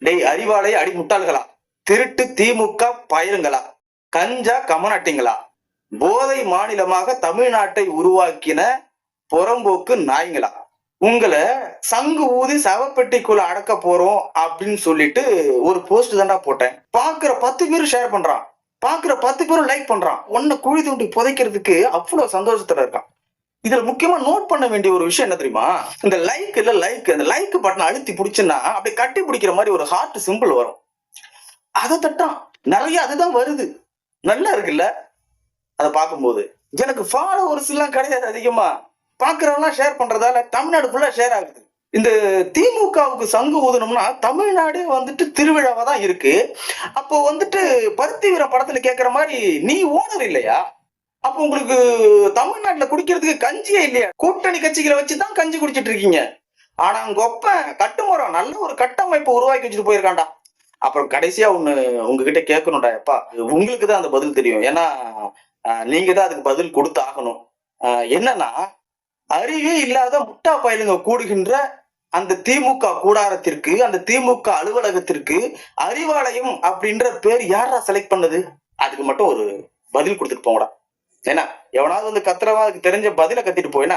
டேய் அறிவாலய அடி முட்டாள்களா, திருட்டு திமுக பயலுங்களா, கஞ்சா கமநாட்டிங்களா, போதை மாநிலமாக தமிழ்நாட்டை உருவாக்கின புறம்போக்கு நாய்ங்களா, உங்களை சங்கு ஊதி சவப்பெட்டிக்குள்ள அடக்க போறோம் அப்படின்னு சொல்லிட்டு ஒரு போஸ்ட் தான்டா போட்டேன். பாக்குற 10 பேரும் ஷேர் பண்றான், பாக்குற 10 பேரும் லைக் பண்றான். உன்னை குழி தோண்டி புதைக்கிறதுக்கு அவ்வளவு சந்தோஷத்துல இருக்கான். இதுல முக்கியமா நோட் பண்ண வேண்டிய ஒரு விஷயம் என்ன தெரியுமா? இந்த லைக் இல்ல லைக், அந்த லைக் பட்டன் அழுத்தி பிடிச்சுன்னா அப்படியே கட்டி பிடிக்கிற மாதிரி ஒரு ஹார்ட் சிம்பிள் வரும். அதை தட்டான். நிறைய அதுதான் வருது. நல்லா இருக்குல்ல அதை பார்க்கும்போது. எனக்கு ஃபாலோவர்ஸ் எல்லாம் கிடையாது அதிகமா. பாக்குறவங்க ஷேர் பண்றதால தமிழ்நாடு ஃபுல்லா ஷேர் ஆகுது. இந்த திமுகவுக்கு சங்கு ஊதணும்னா தமிழ்நாடே வந்துட்டு திருவிழாவா தான் இருக்கு. அப்போ வந்துட்டு பருத்தி வீர படத்துல கேட்கிற மாதிரி நீ ஓனர் இல்லையா? அப்ப உங்களுக்கு தமிழ்நாட்டுல குடிக்கிறதுக்கு கஞ்சியே இல்லையா? கூட்டணி கட்சிகளை வச்சுதான் கஞ்சி குடிச்சிட்டு இருக்கீங்க. ஆனா உங்க ஒப்ப கட்டுமரம் நல்ல ஒரு கட்டமைப்பு உருவாக்கி வச்சுட்டு போயிருக்காண்டா. அப்புறம் கடைசியா ஒண்ணு உங்ககிட்ட கேட்கணும்டா. எப்பா உங்களுக்கு தான் அந்த பதில் தெரியும். ஏன்னா நீங்க தான் அதுக்கு பதில் கொடுத்து ஆகணும். என்னன்னா, அறிவே இல்லாத முட்டா பயலுங்க கூடுகின்ற அந்த திமுக கூடாரத்திற்கு, அந்த திமுக அலுவலகத்திற்கு அறிவாலயம் அப்படின்ற பேர் யாரா செலக்ட் பண்ணது? அதுக்கு மட்டும் ஒரு பதில் கொடுத்துட்டு போங்கடா. ஏன்னா எவனாவது வந்து கத்துறவா அதுக்கு தெரிஞ்ச பதில கத்திட்டு போயினா